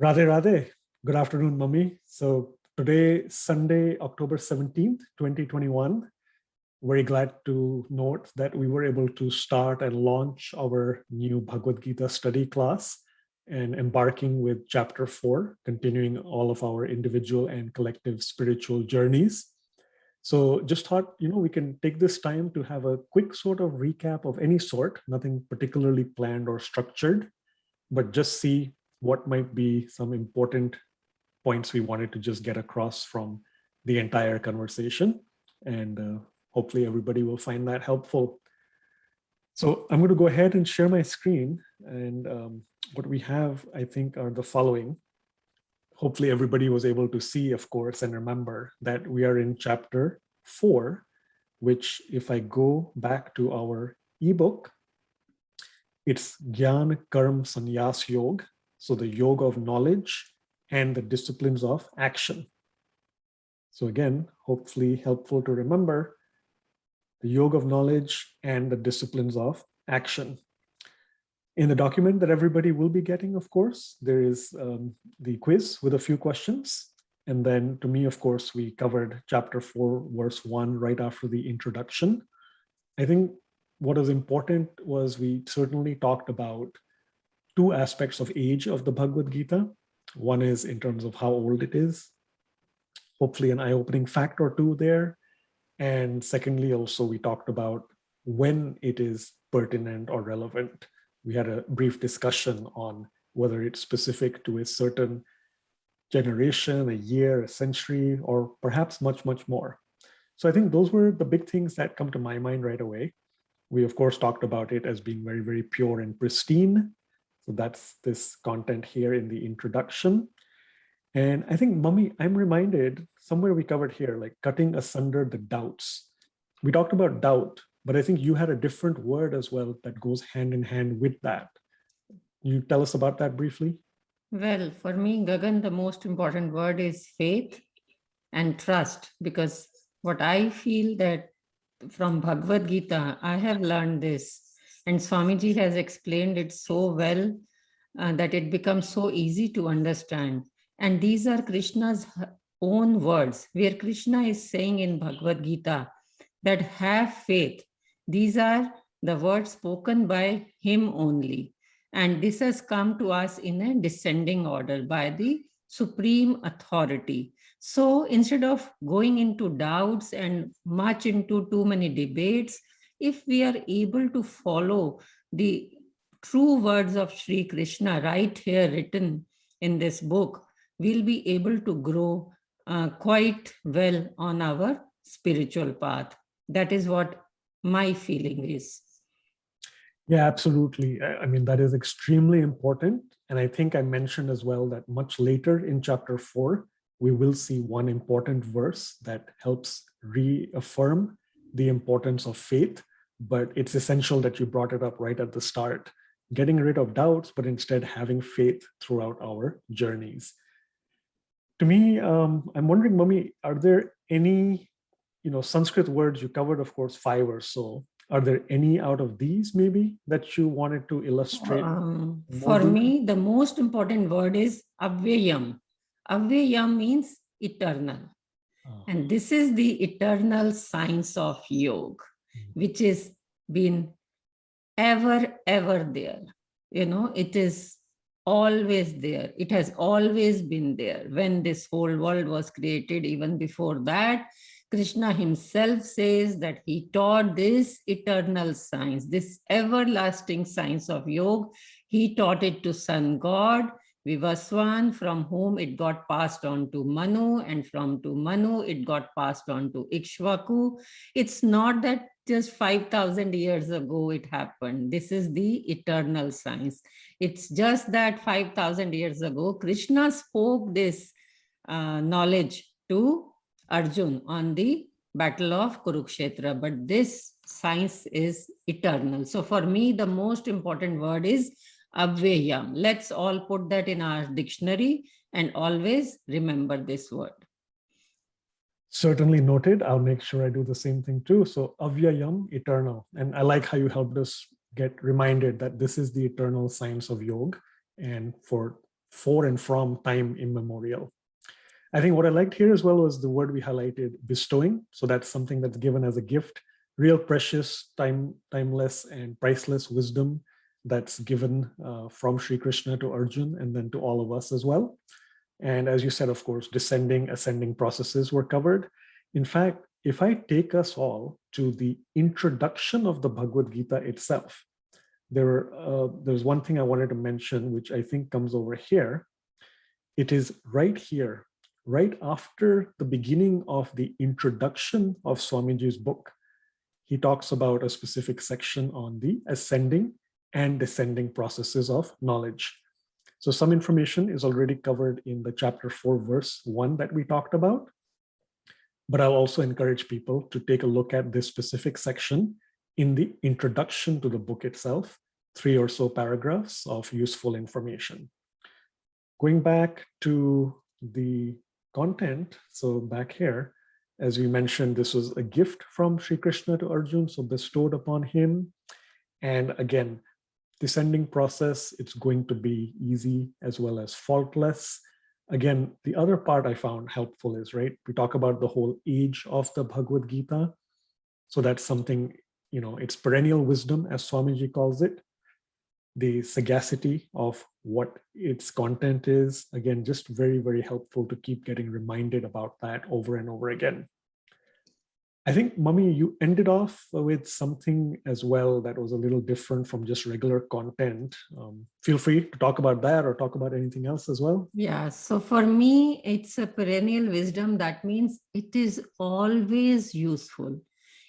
Radhe Radhe. Good afternoon, Mummy. So today, Sunday, October 17th, 2021, very glad to note that we were able to start and launch our new Bhagavad Gita study class and embarking with chapter 4, continuing all of our individual and collective spiritual journeys. So just thought, we can take this time to have a quick sort of recap of any sort, nothing particularly planned or structured, but just see what might be some important points we wanted to just get across from the entire conversation. And hopefully everybody will find that helpful. So I'm going to go ahead and share my screen. And what we have, I think, are the following. Hopefully everybody was able to see, of course, and remember that we are in chapter 4, which if I go back to our ebook, it's Gyan Karm Sannyas Yog. So the yoga of knowledge and the disciplines of action. So again, hopefully helpful to remember the yoga of knowledge and the disciplines of action. In the document that everybody will be getting, of course, there is the quiz with a few questions. And then to me, of course, we covered chapter 4, verse 1 right after the introduction. I think what is important was we certainly talked about two aspects of age of the Bhagavad Gita. One is in terms of how old it is, hopefully an eye-opening fact or two there. And secondly, also we talked about when it is pertinent or relevant. We had a brief discussion on whether it's specific to a certain generation, a year, a century, or perhaps much, much more. So I think those were the big things that come to my mind right away. We, of course, talked about it as being very, very pure and pristine. So that's this content here in the introduction. And I think, Mummy, I'm reminded somewhere we covered here, like cutting asunder the doubts. We talked about doubt, but I think you had a different word as well that goes hand in hand with that. Can you tell us about that briefly? Well, for me, Gagan, the most important word is faith and trust, because what I feel that from Bhagavad Gita, I have learned this, and Swamiji has explained it so well that it becomes so easy to understand. And these are Krishna's own words, where Krishna is saying in Bhagavad Gita that have faith. These are the words spoken by him only. And this has come to us in a descending order by the supreme authority. So instead of going into doubts and much into too many debates, if we are able to follow the true words of Sri Krishna right here written in this book, we'll be able to grow quite well on our spiritual path. That is what my feeling is. Yeah, absolutely. I mean, that is extremely important. And I think I mentioned as well that much later in chapter 4, we will see one important verse that helps reaffirm the importance of faith. But it's essential that you brought it up right at the start, getting rid of doubts, but instead having faith throughout our journeys. To me, I'm wondering, Mummy, are there any, Sanskrit words? You covered, of course, 5 or so. Are there any out of these maybe that you wanted to illustrate? For me, the most important word is avyayam. Avyayam means eternal. And this is the eternal science of yoga, which is been ever there. It is always there. It has always been there. When this whole world was created, even before that, Krishna himself says that he taught this eternal science, this everlasting science of yoga. He taught it to sun god Vivaswan, from whom it got passed on to Manu, and from to Manu it got passed on to Ikshvaku. It's not that just 5,000 years ago it happened. This is the eternal science. It's just that 5,000 years ago, Krishna spoke this knowledge to Arjun on the battle of Kurukshetra, but this science is eternal. So for me, the most important word is avyayam. Let's all put that in our dictionary and always remember this word. Certainly noted. I'll make sure I do the same thing too. So avyayam, eternal. And I like how you helped us get reminded that this is the eternal science of yoga. And for for and from time immemorial. I think what I liked here as well was the word we highlighted, bestowing. So that's something that's given as a gift, real precious, timeless, and priceless wisdom that's given from Sri Krishna to Arjun and then to all of us as well. And as you said, of course, descending, ascending processes were covered. In fact, if I take us all to the introduction of the Bhagavad Gita itself, there's one thing I wanted to mention, which I think comes over here. It is right here, right after the beginning of the introduction of Swamiji's book. He talks about a specific section on the ascending and descending processes of knowledge. So some information is already covered in the chapter 4, verse 1 that we talked about. But I'll also encourage people to take a look at this specific section in the introduction to the book itself, 3 or so paragraphs of useful information. Going back to the content, so back here, as we mentioned, this was a gift from Sri Krishna to Arjun, so bestowed upon him. And again, descending process, it's going to be easy as well as faultless. Again, the other part I found helpful is, right, we talk about the whole age of the Bhagavad Gita. So that's something, it's perennial wisdom, as Swamiji calls it. The sagacity of what its content is, again, just very, very helpful to keep getting reminded about that over and over again. I think, Mummy, you ended off with something as well that was a little different from just regular content. Feel free to talk about that or talk about anything else as well. Yeah, so for me, it's a perennial wisdom. That means it is always useful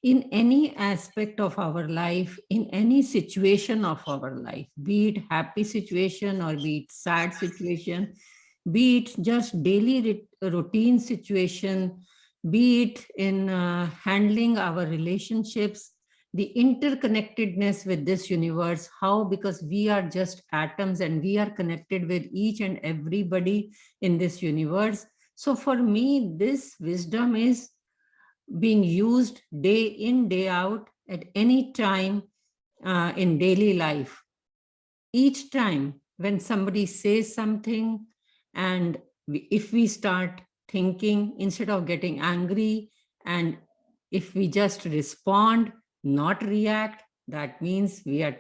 in any aspect of our life, in any situation of our life, be it happy situation or be it sad situation, be it just daily routine situation, be it in handling our relationships, the interconnectedness with this universe. How? Because we are just atoms and we are connected with each and everybody in this universe. So for me, this wisdom is being used day in, day out, at any time in daily life. Each time when somebody says something, and if we start thinking instead of getting angry, and if we just respond, not react, that means we are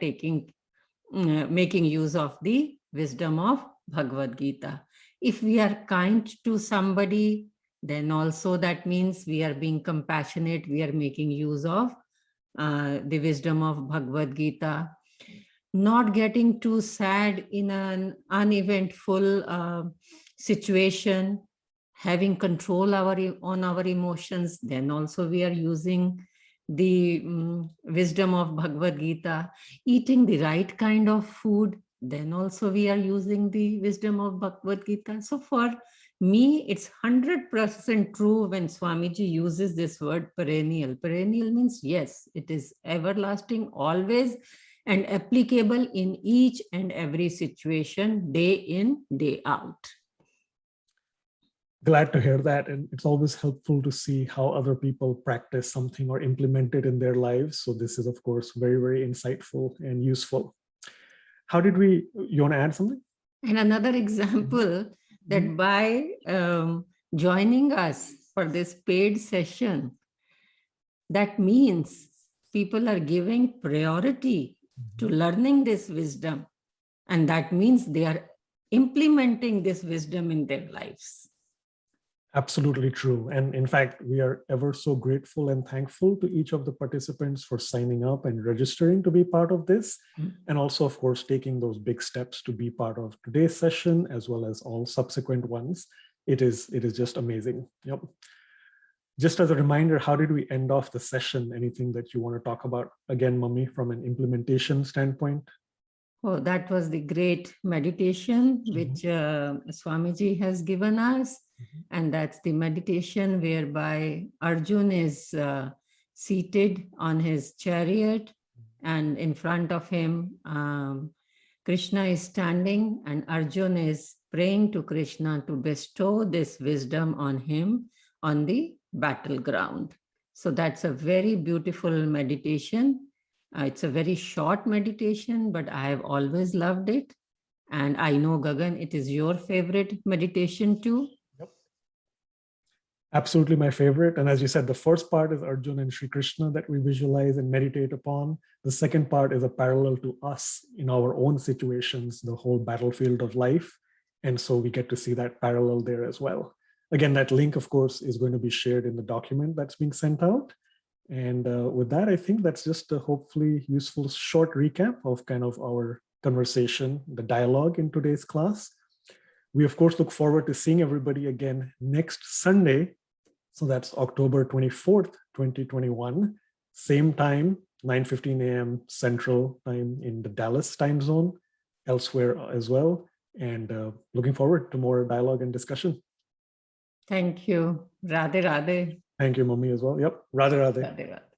making use of the wisdom of Bhagavad Gita. If we are kind to somebody, then also that means we are being compassionate, we are making use of the wisdom of Bhagavad Gita. Not getting too sad in an uneventful situation, having control on our emotions, then also we are using the wisdom of Bhagavad Gita. Eating the right kind of food, then also we are using the wisdom of Bhagavad Gita. So for me, it's 100% true when Swamiji uses this word perennial. Perennial means, yes, it is everlasting, always, and applicable in each and every situation, day in, day out. Glad to hear that. And it's always helpful to see how other people practice something or implement it in their lives. So this is, of course, very, very insightful and useful. You want to add something? And another example, that by joining us for this paid session, that means people are giving priority to learning this wisdom. And that means they are implementing this wisdom in their lives. Absolutely true. And in fact, we are ever so grateful and thankful to each of the participants for signing up and registering to be part of this. And also, of course, taking those big steps to be part of today's session, as well as all subsequent ones. It is just amazing. Yep. Just as a reminder, how did we end off the session? Anything that you want to talk about again, Mummy, from an implementation standpoint? Oh, that was the great meditation which Swamiji has given us. And that's the meditation whereby Arjun is seated on his chariot, and in front of him, Krishna is standing, and Arjun is praying to Krishna to bestow this wisdom on him on the battleground. So that's a very beautiful meditation. It's a very short meditation, but I have always loved it. And I know, Gagan, it is your favorite meditation too. Yep. Absolutely my favorite. And as you said, the first part is Arjuna and Sri Krishna that we visualize and meditate upon. The second part is a parallel to us in our own situations, the whole battlefield of life. And so we get to see that parallel there as well. Again, that link, of course, is going to be shared in the document that's being sent out. And with that, I think that's just a hopefully useful short recap of kind of our conversation, the dialogue in today's class. We, of course, look forward to seeing everybody again next Sunday. So that's October 24th, 2021, same time, 9:15 a.m. Central Time in the Dallas time zone, elsewhere as well. And looking forward to more dialogue and discussion. Thank you. Radhe Radhe. Thank you, Mummy, as well. Yep. Radhe Radhe. Radhe Radhe.